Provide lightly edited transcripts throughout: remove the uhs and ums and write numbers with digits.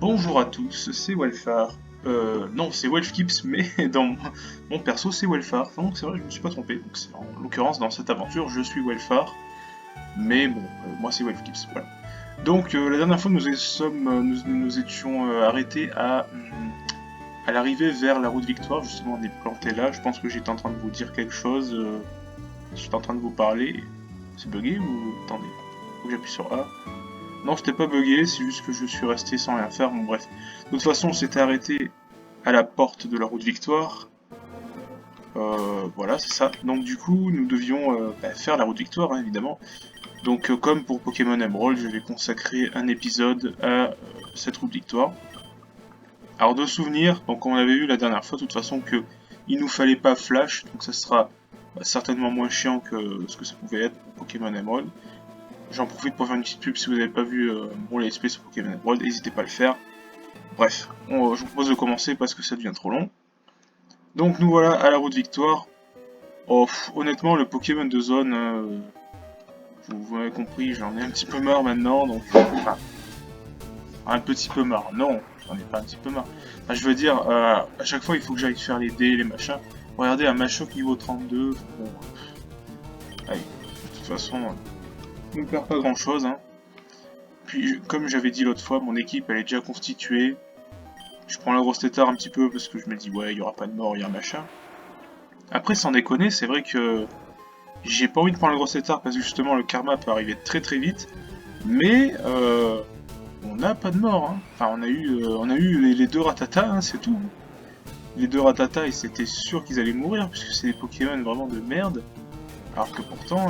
Bonjour à tous, c'est Welfare. Non, c'est Welfkips, mais dans mon perso, c'est Welfare. Donc c'est vrai, je me suis pas trompé. Donc, en l'occurrence, dans cette aventure, je suis Welfare. Mais bon, moi c'est Welfkips, voilà. Donc la dernière fois, nous étions arrêtés à l'arrivée vers la route Victoire. Justement, on est planté là. Je pense que j'étais en train de vous dire quelque chose. J'étais en train de vous parler. C'est bugué ou... Attendez, faut que j'appuie sur A. Non, c'était pas bugué, c'est juste que je suis resté sans rien faire, bon bref. De toute façon, on s'était arrêté à la porte de la route Victoire. Voilà, c'est ça. Donc du coup, nous devions faire la route Victoire, hein, évidemment. Donc comme pour Pokémon Emerald, je vais consacrer un épisode à cette route Victoire. Alors de souvenirs, donc comme on avait vu la dernière fois, de toute façon, que il nous fallait pas Flash, donc ça sera certainement moins chiant que ce que ça pouvait être pour Pokémon Emerald. J'en profite pour faire une petite pub si vous n'avez pas vu mon let's play sur Pokémon Emerald, n'hésitez pas à le faire. Bref, je vous propose de commencer parce que ça devient trop long. Donc nous voilà à la route Victoire. Oh, honnêtement, le Pokémon de zone, vous m'avez compris, j'en ai un petit peu marre maintenant, donc... enfin, un petit peu marre, non, j'en ai pas un petit peu marre. Enfin, je veux dire, à chaque fois il faut que j'aille faire les dés, les machins. Regardez, un Machoke niveau 32, bon... allez, de toute façon, on ne perd pas grand chose, hein. Puis, comme j'avais dit l'autre fois, mon équipe elle est déjà constituée. Je prends la grosse tétard un petit peu parce que je me dis ouais, il y aura pas de mort, il y a un machin. Après, sans déconner, c'est vrai que j'ai pas envie de prendre la grosse tétard parce que justement le karma peut arriver très très vite. Mais on n'a pas de mort. Hein. Enfin, on a eu les deux Ratata, hein, c'est tout. Les deux Ratata, et c'était sûr qu'ils allaient mourir puisque c'est des Pokémon vraiment de merde. Alors que pourtant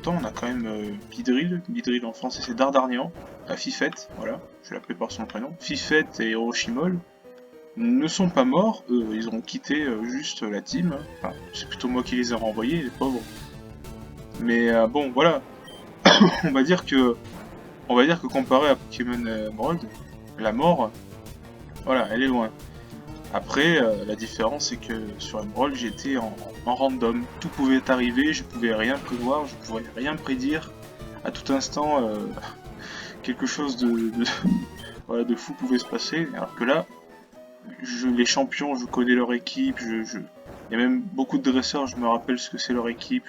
on a quand même Bidrill en français c'est Dardarnian, Fifette, voilà, je vais l'appeler par son prénom. Fifette et Orochimaul ne sont pas morts, eux, ils ont quitté juste la team. Enfin, c'est plutôt moi qui les ai renvoyés, les pauvres. Mais bon, voilà, on va dire que comparé à Pokémon Emerald, la mort, voilà, elle est loin. Après, la différence c'est que sur Emerald, j'étais en random. Tout pouvait arriver, je pouvais rien prévoir, je pouvais rien prédire. À tout instant, quelque chose voilà, de fou pouvait se passer. Alors que là, les champions, je connais leur équipe, il y a même beaucoup de dresseurs, je me rappelle ce que c'est leur équipe.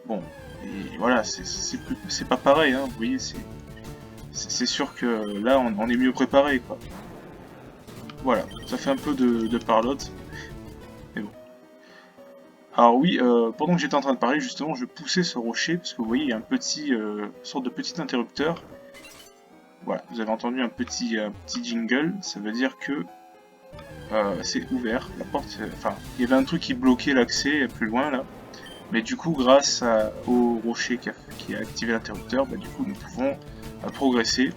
Bon, et voilà, c'est pas pareil, hein, vous voyez, c'est sûr que là, on est mieux préparé, quoi. Voilà, ça fait un peu de parlotte, mais bon. Alors oui, pendant que j'étais en train de parler, justement, je poussais ce rocher, parce que vous voyez, il y a un petit, sorte de petit interrupteur. Voilà, vous avez entendu un petit jingle, ça veut dire que c'est ouvert, la porte, enfin, il y avait un truc qui bloquait l'accès plus loin, là. Mais du coup, grâce au rocher qui a activé l'interrupteur, bah, du coup, nous pouvons progresser.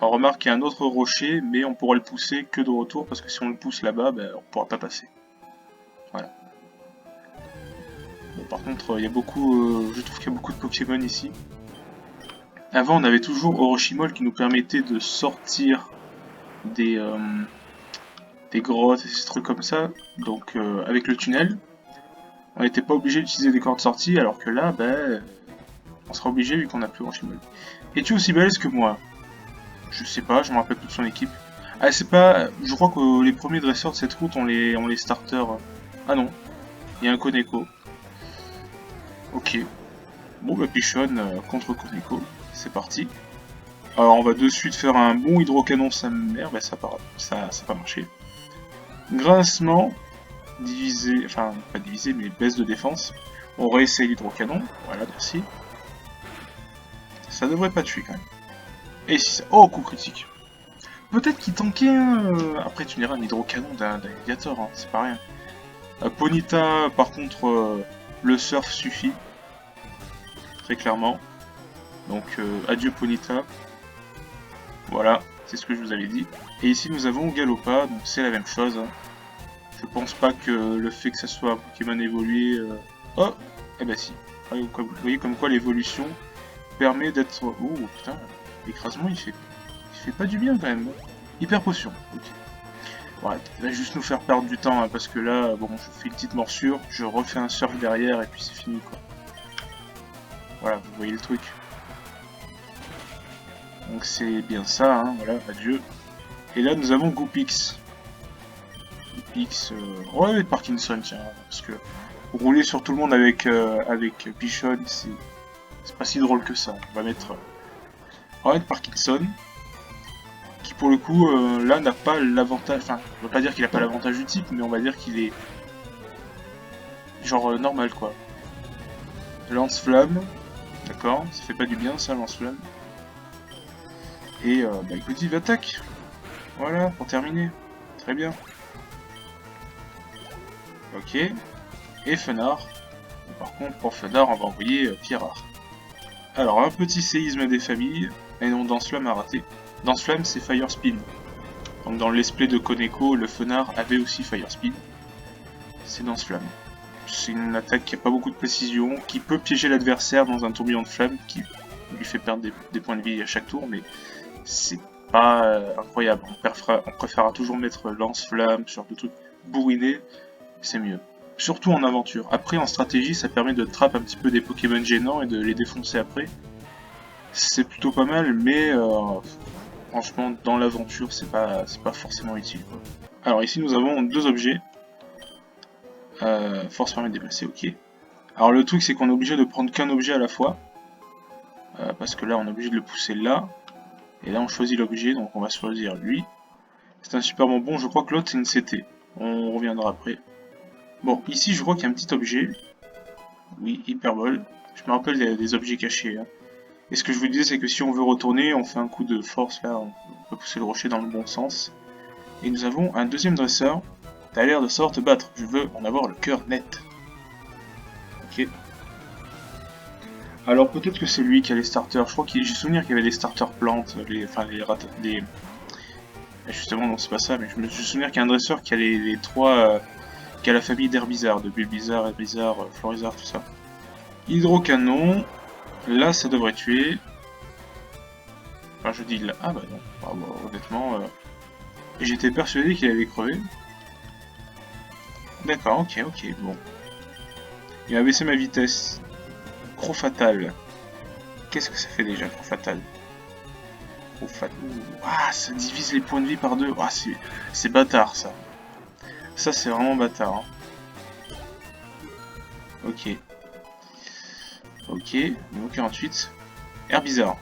Alors remarque, il y a un autre rocher, mais on pourra le pousser que de retour, parce que si on le pousse là-bas, bah, on pourra pas passer. Voilà. Bon, par contre, il y a beaucoup, je trouve qu'il y a beaucoup de Pokémon ici. Avant, on avait toujours Orochimaul qui nous permettait de sortir des grottes et ces trucs comme ça, donc avec le tunnel. On n'était pas obligé d'utiliser des cordes sorties, alors que là, ben, on sera obligé vu qu'on n'a plus Orochimaul. Es-tu aussi balèze que moi? Je sais pas, je me rappelle plus de son équipe. Ah, c'est pas... Je crois que les premiers dresseurs de cette route, on les starters... Ah non, il y a un Koneko. Ok. Bon, bah Pichon contre Koneko. C'est parti. Alors, on va de suite faire un bon hydrocanon sa mère. Bah, ça n'a pas marché. Grincement. Divisé... Enfin, pas divisé, mais baisse de défense. On réessaye l'hydrocanon. Voilà, merci. Ça devrait pas tuer, quand même. Et si ça... Oh, coup critique. Peut-être qu'il tankait un... Après, tu diras un hydrocanon d'un Alligator, hein, c'est pas rien. Ponyta, par contre, le surf suffit. Très clairement. Donc, adieu Ponyta. Voilà, c'est ce que je vous avais dit. Et ici, nous avons Galopa, donc c'est la même chose. Hein. Je pense pas que le fait que ça soit un Pokémon évolué... Oh, eh ben si. Vous voyez comme quoi l'évolution permet d'être... Oh, putain, l'écrasement, il fait pas du bien, quand même. Hyper potion, ok. Ouais, il va juste nous faire perdre du temps, hein, parce que là, bon, je fais une petite morsure, je refais un surf derrière, et puis c'est fini, quoi. Voilà, vous voyez le truc. Donc c'est bien ça, hein, voilà, adieu. Et là nous avons Goopix. Goopix, ouais, Parkinson, tiens, parce que rouler sur tout le monde avec Pichon, c'est pas si drôle que ça. On va mettre Parkinson, qui pour le coup, là, n'a pas l'avantage, enfin, on va pas dire qu'il a pas l'avantage du type, mais on va dire qu'il est, genre, normal, quoi. Lance-flamme, d'accord, ça fait pas du bien, ça, lance-flamme. Et, bah écoute, il attaque. Voilà, pour terminer. Très bien. Ok. Et Fenard. Par contre, pour Fenard, on va envoyer Pierrard. Alors, un petit séisme des familles. Et non, Dansflamme a raté. Dansflamme, c'est Fire Spin. Donc, dans le let's play de Koneko, le Fenard avait aussi Fire Spin. C'est Dansflamme. C'est une attaque qui n'a pas beaucoup de précision, qui peut piéger l'adversaire dans un tourbillon de flamme, qui lui fait perdre des points de vie à chaque tour, mais c'est pas incroyable. On préférera toujours mettre lance-flamme, ce genre de trucs bourrinés, c'est mieux. Surtout en aventure. Après, en stratégie, ça permet de trap un petit peu des Pokémon gênants et de les défoncer après. C'est plutôt pas mal, mais franchement, dans l'aventure, c'est pas forcément utile, quoi. Alors ici, nous avons deux objets. Force permet de déplacer, ok. Alors le truc, c'est qu'on est obligé de prendre qu'un objet à la fois. Parce que là, on est obligé de le pousser là. Et là, on choisit l'objet, donc on va choisir lui. C'est un super bonbon, je crois que l'autre, c'est une CT. On reviendra après. Bon, ici, je crois qu'il y a un petit objet. Oui, Hyperbole. Je me rappelle des objets cachés. Hein. Et ce que je vous disais, c'est que si on veut retourner, on fait un coup de force, là, on peut pousser le rocher dans le bon sens. Et nous avons un deuxième dresseur. T'as l'air de savoir te battre, je veux en avoir le cœur net. Ok. Alors peut-être que c'est lui qui a les starters, je crois que j'ai souvenir qu'il y avait des starters plantes, justement non c'est pas ça, mais je me suis souvenir qu'il y a un dresseur qui a les trois... qui a la famille d'Herbizarre, de Bulbizarre, Herbizarre, Florizarre, tout ça. Hydrocanon, là ça devrait tuer. Enfin je dis là... Ah bah non, ah, bah, honnêtement... J'étais persuadé qu'il allait crever. D'accord, ok, bon. Il m'a baissé ma vitesse. Croc fatal. Qu'est-ce que ça fait déjà, Croc fatal? Croc fatal. Ah, ça divise les points de vie par deux. Ah, c'est bâtard, ça. Ça, c'est vraiment bâtard. Hein. Ok. Ok, niveau 48. Herbizarre.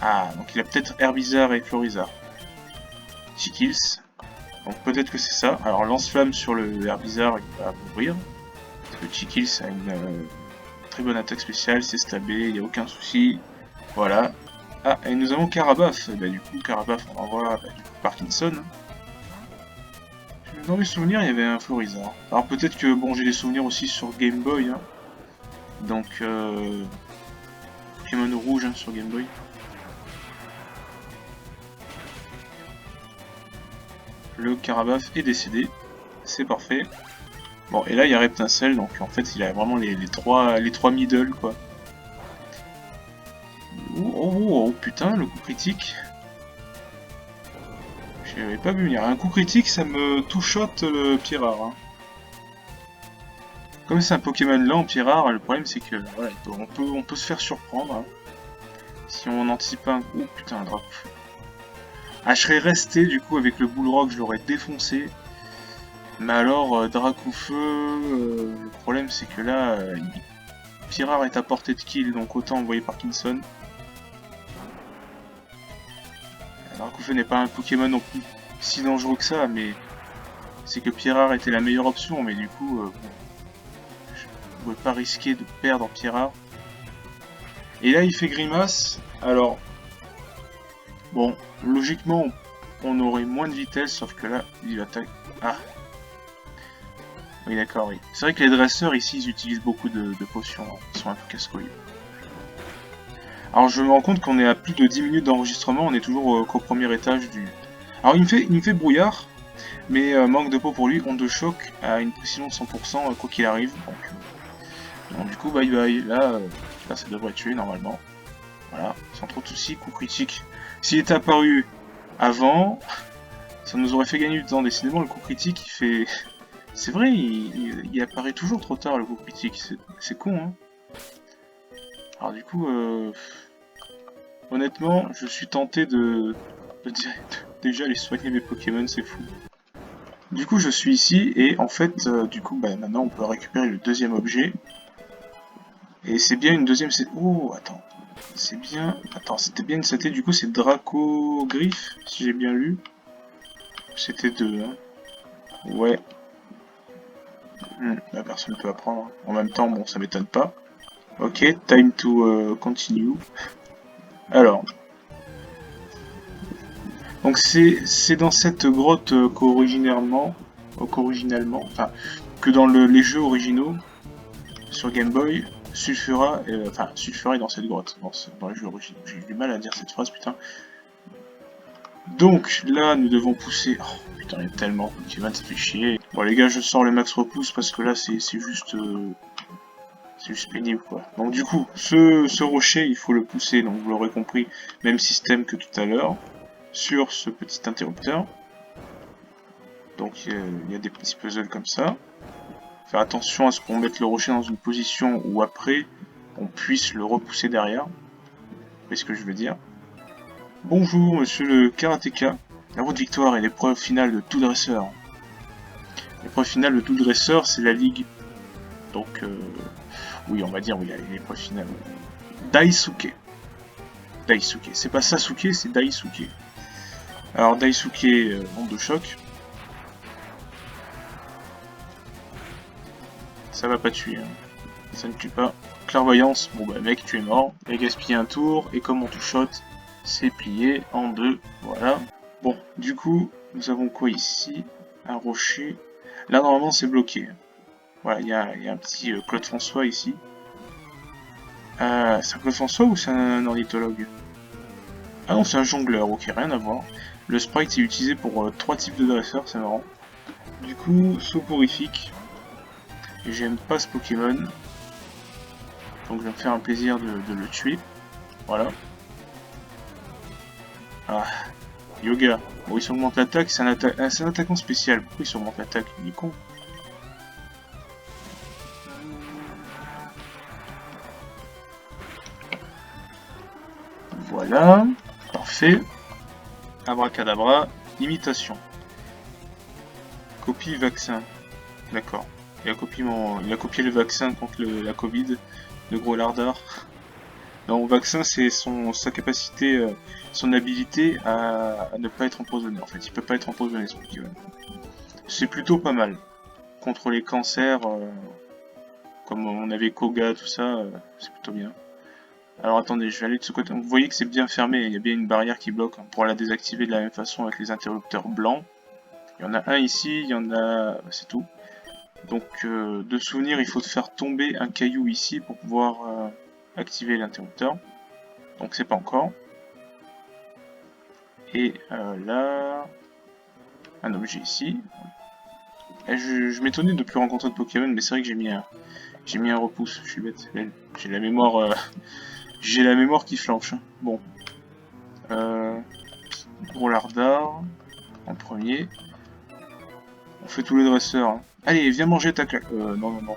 Ah, donc il a peut-être Herbizarre et Florizarre. Chikils. Donc peut-être que c'est ça. Alors lance-flamme sur le Herbizarre, il va mourir. Parce que Chikils a une très bonne attaque spéciale, c'est stabé, il n'y a aucun souci. Voilà. Ah, et nous avons Carabaf. Bah, du coup, Carabaf, on envoie du coup, Parkinson. Dans mes souvenirs, il y avait un Florizarre. Alors peut-être que, bon, j'ai des souvenirs aussi sur Game Boy. Hein. Donc, Pokémon rouge hein, sur Game Boy. Le Carabaf est décédé. C'est parfait. Bon, et là, il y a Reptincelle, donc en fait, il a vraiment les trois middle, quoi. Oh, putain, le coup critique. J'avais pas vu venir. Un coup critique, ça me two-shot le Pierrard. Hein. Comme c'est un Pokémon lent, Pierrard, le problème c'est que voilà, on peut se faire surprendre. Hein. Si on n'anticipe pas un coup. Oh putain, un Dracofeu. Ah, je serais resté du coup avec le Bullrock, je l'aurais défoncé. Mais alors, Dracofeu, le problème c'est que là, Pierrard est à portée de kill, donc autant envoyer Parkinson. Dracofeu n'est pas un Pokémon non plus si dangereux que ça, mais c'est que Pierrard était la meilleure option, mais du coup, bon, je ne pouvais pas risquer de perdre Pierrard. Et là, il fait grimace, alors, bon, logiquement, on aurait moins de vitesse, sauf que là, il attaque. Ah! Oui, d'accord, oui. C'est vrai que les dresseurs, ici, ils utilisent beaucoup de potions, hein. Ils sont un peu casse-couilles. Alors, je me rends compte qu'on est à plus de 10 minutes d'enregistrement, on est toujours qu'au premier étage du... Alors, il me fait brouillard, mais manque de peau pour lui, onde de choc à une précision de 100% quoi qu'il arrive. Donc, du coup, bye bye. Là, ça devrait tuer normalement. Voilà, sans trop de soucis, coup critique. S'il était apparu avant, ça nous aurait fait gagner du temps. Décidément, le coup critique, il fait... C'est vrai, il apparaît toujours trop tard, le coup critique. C'est con, hein. Alors du coup, Honnêtement, je suis tenté de déjà aller soigner mes Pokémon, c'est fou. Du coup, je suis ici, et en fait, du coup, bah, maintenant on peut récupérer le deuxième objet. Et c'est bien une deuxième... Oh, attends. C'est bien... Attends, c'était bien une CT, du coup c'est Draco Griffe, si j'ai bien lu. C'était deux, hein. Ouais. Bah, personne ne peut apprendre. En même temps, bon, ça m'étonne pas. Ok, time to continue. Alors, donc c'est dans cette grotte qu'originalement, enfin, que dans les jeux originaux, sur Game Boy, Sulfura, enfin, Sulfura est dans cette grotte, dans les jeux originaux. J'ai eu du mal à dire cette phrase, putain. Donc, là, nous devons pousser... Oh, putain, il y a tellement de Pokémon, ça fait chier. Bon, les gars, je sors le max repousse parce que là, c'est juste... c'est juste pénible, quoi. Donc, du coup, ce rocher, il faut le pousser, donc vous l'aurez compris, même système que tout à l'heure, sur ce petit interrupteur. Donc, il y a des petits puzzles comme ça. Faire attention à ce qu'on mette le rocher dans une position où après, on puisse le repousser derrière. Vous voyez ce que je veux dire? Bonjour, monsieur le karatéka. La route victoire est l'épreuve finale de tout dresseur. L'épreuve finale de tout dresseur, c'est la ligue. Donc, oui, on va dire, oui, l'épreuve finale. Daisuke. Daisuke. C'est pas Sasuke, c'est Daisuke. Alors, Daisuke, onde de choc. Ça va pas tuer, hein. Ça ne tue pas. Clairvoyance, bon bah mec, tu es mort. Il a gaspillé un tour, et comme on te shot, c'est plié en deux. Voilà. Bon, du coup, nous avons quoi ici? Un rocher. Là, normalement, c'est bloqué. Voilà, il y a un petit Claude François ici. C'est un Claude François ou c'est un ornithologue? Ah non, c'est un jongleur, ok, rien à voir. Le sprite est utilisé pour 3 types de dresseurs, c'est marrant. Du coup, soporifique. J'aime pas ce Pokémon. Donc je vais me faire un plaisir de le tuer. Voilà. Ah, Yoga. Bon, il s'augmente l'attaque, c'est un attaquant spécial. Pourquoi il s'augmente l'attaque? Il est con. Voilà. Parfait. Abracadabra. Imitation. Copie vaccin. D'accord. Il a copié le vaccin contre la Covid de Gros Lardard. Non, vaccin, c'est sa capacité, son habilité à ne pas être empoisonné. En fait, il peut pas être empoisonné, ce Pokémon. C'est plutôt pas mal. Contre les cancers, comme on avait Koga, tout ça, c'est plutôt bien. Alors attendez, je vais aller de ce côté. Vous voyez que c'est bien fermé, il y a bien une barrière qui bloque. On pourra la désactiver de la même façon avec les interrupteurs blancs. Il y en a un ici, il y en a... c'est tout. Donc, de souvenir, il faut faire tomber un caillou ici pour pouvoir activer l'interrupteur. Donc c'est pas encore. Et là, un objet ici. Et je m'étonnais de ne plus rencontrer de Pokémon, mais c'est vrai que j'ai mis un repousse. Je suis bête. J'ai la mémoire, j'ai la mémoire qui flanche. Bon, Gros Lardard en premier. On fait tous les dresseurs, hein. Allez, viens manger ta claque. Non, non, non.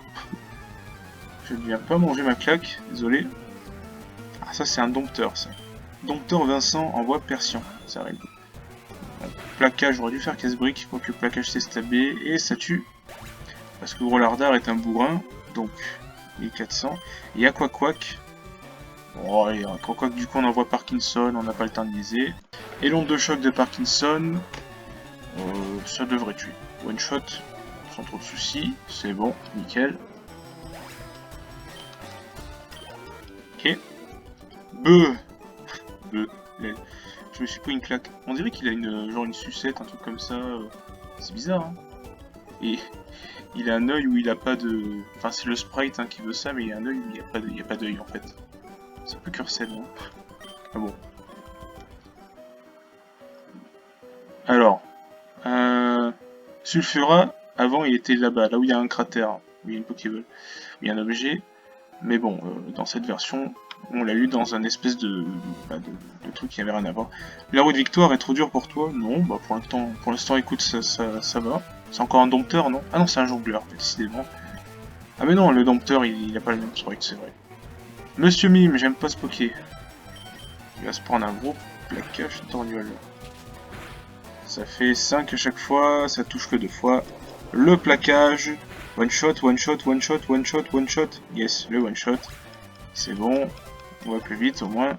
Je ne viens pas manger ma claque, désolé. Ah, ça, c'est un dompteur, ça. Dompteur Vincent envoie Persian, ça arrive. Donc, plaquage, j'aurais dû faire casse-brique, quoique plaquage c'est stabé, et ça tue. Parce que Gros Lardard est un bourrin, donc il est 400. Et Aquaquack. Bon, allez, Aquaquack, du coup, on envoie Parkinson, on n'a pas le temps de niaiser. Et l'onde de choc de Parkinson, ça devrait tuer. One shot, sans trop de soucis, c'est bon, nickel. Ok. Beuh. Je me suis pris une claque. On dirait qu'il a genre une sucette, un truc comme ça. C'est bizarre, hein. Et il a un œil où il a pas de... Enfin, c'est le sprite hein, qui veut ça, mais il y a un œil où il n'y a pas d'œil en fait. C'est un peu cursed, non? Ah bon. Alors, Sulfura, avant il était là-bas, là où il y a un cratère, où il y a une Pokéball, où il y a un objet. Mais bon, dans cette version, on l'a eu dans un espèce de truc qui avait rien à voir. La route de victoire est trop dure pour toi? Non, bah pour l'instant, écoute, ça va. C'est encore un dompteur, non? Ah non, c'est un jongleur, décidément. Ah mais non, le dompteur, il a pas le même sprite, c'est vrai. Monsieur Mime, j'aime pas ce Poké. Il va se prendre un gros plaquage torgnole. Ça fait 5 à chaque fois, ça touche que 2 fois. Le plaquage. One shot, one shot, one shot, one shot, one shot. Yes, le one shot. C'est bon. On va plus vite au moins.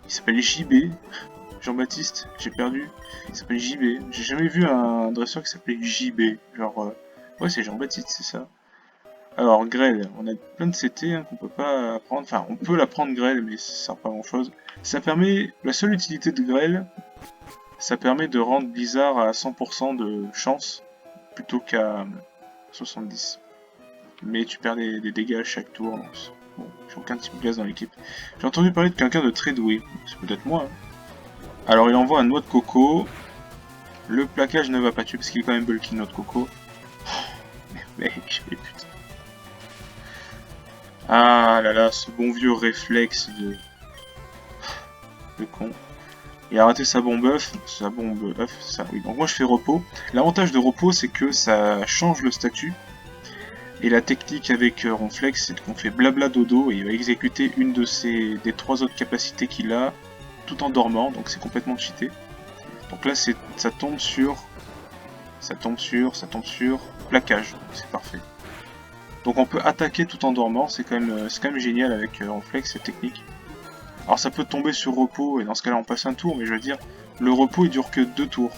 Il s'appelle JB. Jean-Baptiste, j'ai perdu. Il s'appelle JB. J'ai jamais vu un dresseur qui s'appelait JB. Genre, ouais, c'est Jean-Baptiste, c'est ça. Alors, grêle, on a plein de CT hein, qu'on peut pas apprendre. Enfin, on peut l'apprendre grêle, mais ça sert pas à grand chose. Ça permet. La seule utilité de grêle, ça permet de rendre Blizzard à 100% de chance plutôt qu'à 70. Mais tu perds des dégâts à chaque tour. Donc bon, j'ai aucun type de glace dans l'équipe. J'ai entendu parler de quelqu'un de très doué. C'est peut-être moi. Hein. Alors, il envoie un noix de coco. Le plaquage ne va pas tuer parce qu'il est quand même bulky, noix de coco. Mec, putain. Ah là là, ce bon vieux réflexe de con. Il a raté sa bombe œuf, ça, oui. Donc moi je fais repos. L'avantage de repos c'est que ça change le statut. Et la technique avec Ronflex c'est qu'on fait blabla dodo et il va exécuter une des 3 autres capacités qu'il a tout en dormant, donc c'est complètement cheaté. Donc là ça tombe sur plaquage, c'est parfait. Donc on peut attaquer tout en dormant, c'est quand même génial avec Ronflex cette technique. Alors ça peut tomber sur repos, et dans ce cas-là on passe un tour, mais je veux dire, le repos il dure que 2 tours.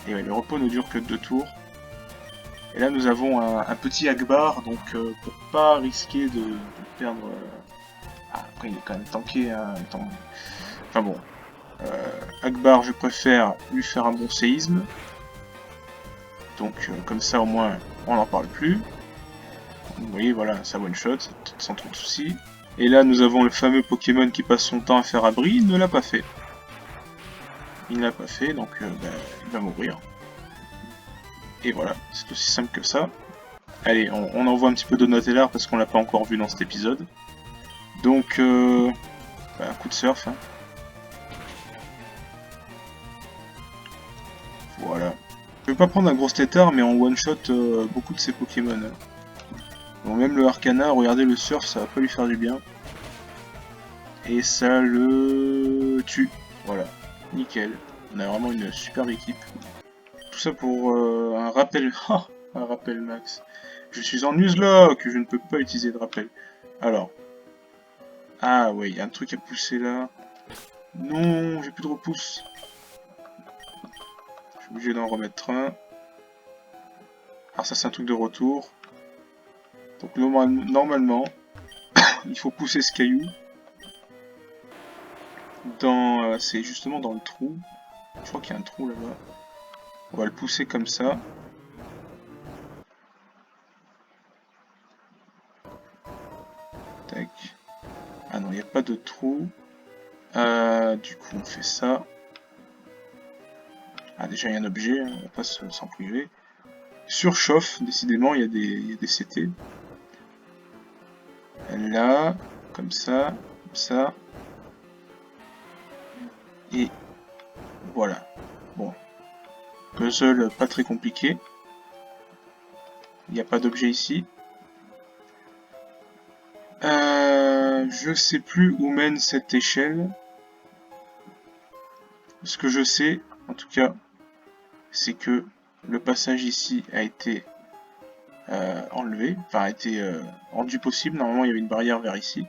Et ouais, le repos ne dure que 2 tours. Et là nous avons un petit Akbar, donc pour pas risquer de perdre... Ah, après il est quand même tanké, hein, enfin bon. Akbar je préfère lui faire un bon séisme. Donc comme ça au moins on n'en parle plus. Vous voyez voilà, ça one shot, sans trop de soucis. Et là, nous avons le fameux Pokémon qui passe son temps à faire abri, il ne l'a pas fait. Il ne l'a pas fait, donc il va mourir. Et voilà, c'est aussi simple que ça. Allez, on envoie un petit peu de Donatellar parce qu'on l'a pas encore vu dans cet épisode. Donc, un coup de surf. Hein. Voilà. Je vais pas prendre un gros tétard, mais on one-shot beaucoup de ces Pokémon. Hein. Bon, même le Arcana, regardez le surf, ça va pas lui faire du bien. Et ça le tue. Voilà, nickel. On a vraiment une superbe équipe. Tout ça pour un rappel. Un rappel max. Je suis en Nuzlocke, je ne peux pas utiliser de rappel. Alors. Ah ouais, il y a un truc à pousser là. Non, j'ai plus de repousse. Je suis obligé d'en remettre un. Alors ça c'est un truc de retour. Donc normalement, il faut pousser ce caillou. C'est justement dans le trou. Je crois qu'il y a un trou là-bas. On va le pousser comme ça. Tac. Ah non, il n'y a pas de trou. Du coup, on fait ça. Ah, déjà, il y a un objet, hein, on va pas s'en priver. Surchauffe, décidément, il y a des CT. Là, comme ça, comme ça. Et voilà. Bon. Puzzle pas très compliqué. Il n'y a pas d'objet ici. Je sais plus où mène cette échelle. Ce que je sais, en tout cas, c'est que le passage ici a été enlevé, enfin a été rendu possible. Normalement, il y avait une barrière vers ici.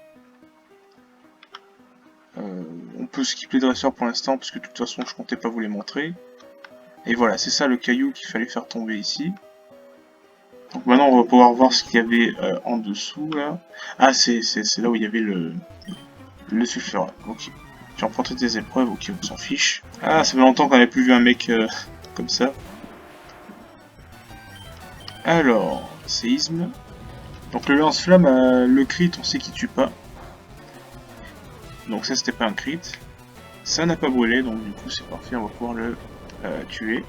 On peut skipper les dresseurs pour l'instant, parce que de toute façon, je comptais pas vous les montrer. Et voilà, c'est ça le caillou qu'il fallait faire tomber ici. Donc maintenant, on va pouvoir voir ce qu'il y avait en dessous, là. Ah, c'est là où il y avait le sulfure. Ok. J'ai remporté des épreuves, ok, on s'en fiche. Ah, ça fait longtemps qu'on n'avait plus vu un mec comme ça. Alors, séisme. Donc le lance-flamme, le crit, on sait qu'il tue pas. Donc ça, c'était pas un crit. Ça n'a pas brûlé, donc du coup, c'est parfait, on va pouvoir le tuer.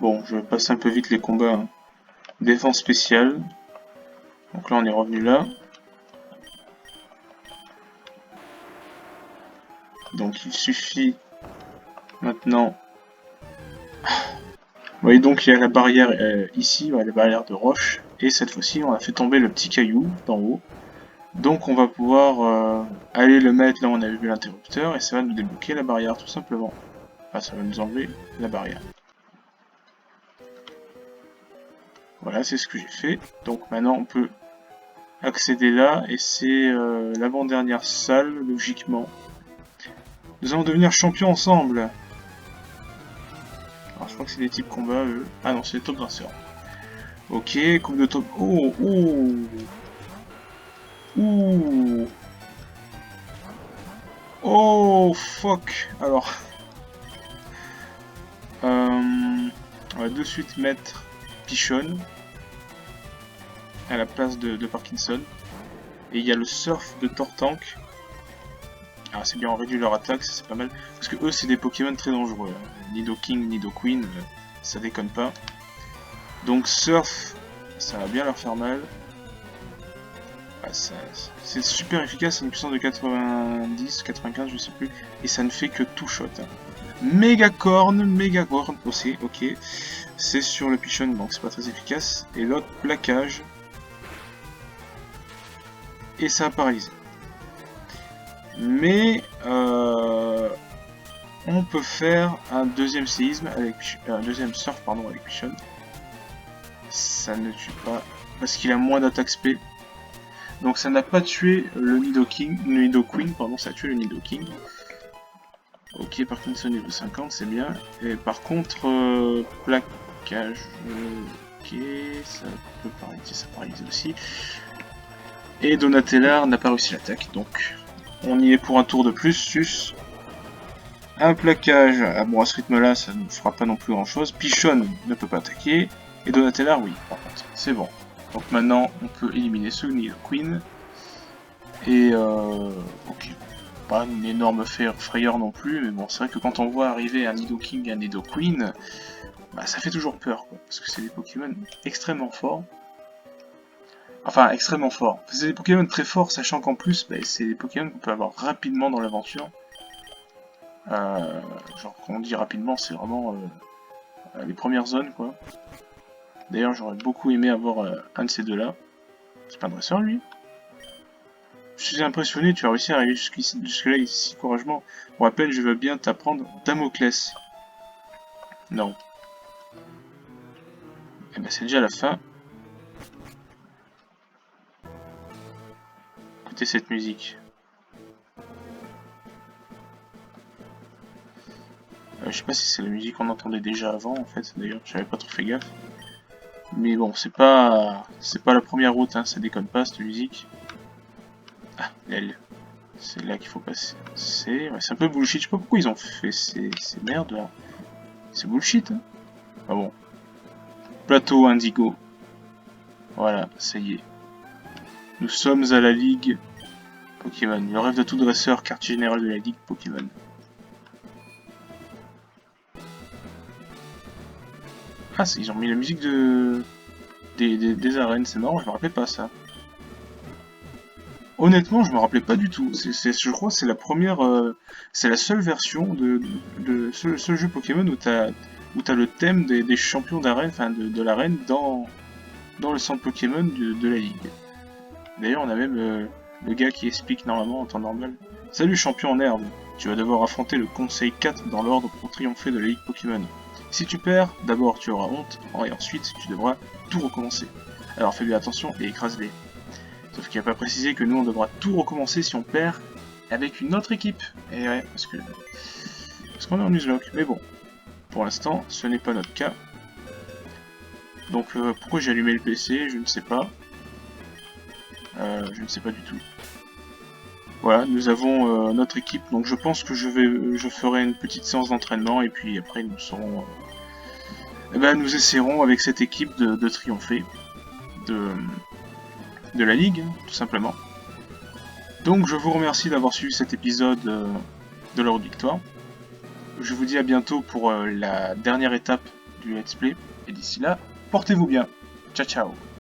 Bon, je passe un peu vite les combats. Hein. Défense spéciale. Donc là, on est revenu là. Donc il suffit maintenant... Vous voyez donc il y a la barrière ici, la barrière de roche. Et cette fois-ci on a fait tomber le petit caillou d'en haut. Donc on va pouvoir aller le mettre là où on avait vu l'interrupteur et ça va nous débloquer la barrière tout simplement. Enfin ça va nous enlever la barrière. Voilà, c'est ce que j'ai fait. Donc maintenant on peut accéder là et c'est l'avant-dernière salle logiquement. Nous allons devenir champions ensemble. Alors je crois que c'est des types combat eux. Ah non c'est des top danseurs. Ok, coupe de top. Oh oh ouh. Oh fuck. Alors on va de suite mettre Pichon à la place de Parkinson. Et il y a le surf de Tortank. Ah c'est bien, on réduit leur attaque, c'est pas mal. Parce que eux c'est des Pokémon très dangereux. Nidoking, Nidoqueen, ça déconne pas. Donc surf, ça va bien leur faire mal. Ah, c'est super efficace, c'est une puissance de 90, 95 je sais plus. Et ça ne fait que tout shot. Mégacorn aussi, ok. C'est sur le Pichon, donc c'est pas très efficace. Et l'autre, plaquage. Et ça a paralysé. Mais on peut faire un deuxième séisme avec un deuxième surf pardon avec Pichon. Ça ne tue pas parce qu'il a moins d'attaque spé. Donc ça n'a pas tué le Nidoqueen, pardon, ça a tué le Nidoking. Ok, Parkinson niveau 50, c'est bien. Et par contre, plaquage, ok, ça peut paralyser, ça paralyse aussi. Et Donatellar n'a pas réussi l'attaque, donc on y est pour un tour de plus, sus. Un plaquage, ah bon à ce rythme-là, ça ne fera pas non plus grand-chose. Pichon ne peut pas attaquer, et Donatellar, oui, par contre, c'est bon. Donc maintenant, on peut éliminer ce Nidoqueen. Et ok, pas une énorme frayeur non plus, mais bon, c'est vrai que quand on voit arriver un Nidoking et un Nidoqueen, bah, ça fait toujours peur, quoi, parce que c'est des Pokémon extrêmement forts. Enfin, extrêmement forts. C'est des Pokémon très forts, sachant qu'en plus, bah, c'est des Pokémon qu'on peut avoir rapidement dans l'aventure. Genre, quand on dit rapidement, c'est vraiment les premières zones, quoi. D'ailleurs, j'aurais beaucoup aimé avoir un de ces deux-là. C'est pas un dresseur, lui? Je suis impressionné, tu as réussi à arriver jusque-là si courageusement. Pour rappel, je veux bien t'apprendre Damoclès. Non. Eh ben, c'est déjà la fin. Écoutez cette musique. Je sais pas si c'est la musique qu'on entendait déjà avant, en fait. D'ailleurs, j'avais pas trop fait gaffe. Mais bon, c'est pas la première route, hein, ça déconne pas cette musique. Ah, l'aile. C'est là qu'il faut passer. C'est un peu bullshit. Je sais pas pourquoi ils ont fait ces merdes là. C'est bullshit. Hein. Ah bon. Plateau Indigo. Voilà, ça y est. Nous sommes à la Ligue Pokémon. Le rêve de tout dresseur, quartier général de la Ligue Pokémon. Ah, ils ont mis la musique des arènes. C'est marrant, je me rappelais pas ça. Honnêtement, je me rappelais pas du tout. Je crois que c'est la première, c'est la seule version de ce jeu Pokémon où t'as le thème des champions d'arène, enfin de l'arène dans le centre Pokémon de la ligue. D'ailleurs, on a même le gars qui explique normalement en temps normal. Salut champion en herbe, tu vas devoir affronter le conseil 4 dans l'ordre pour triompher de la ligue Pokémon. Si tu perds, d'abord tu auras honte, et ensuite tu devras tout recommencer. Alors fais bien attention et écrase-les. Sauf qu'il n'a pas précisé que nous on devra tout recommencer si on perd avec une autre équipe. Et ouais, parce qu'on est en Nuzlocke. Mais bon, pour l'instant, ce n'est pas notre cas. Donc pourquoi j'ai allumé le PC, je ne sais pas. Je ne sais pas du tout. Voilà, nous avons notre équipe, donc je pense que je ferai une petite séance d'entraînement et puis après nous serons, nous essaierons avec cette équipe de triompher de la ligue, tout simplement. Donc je vous remercie d'avoir suivi cet épisode de la route victoire. Je vous dis à bientôt pour la dernière étape du let's play, et d'ici là, portez-vous bien. Ciao ciao.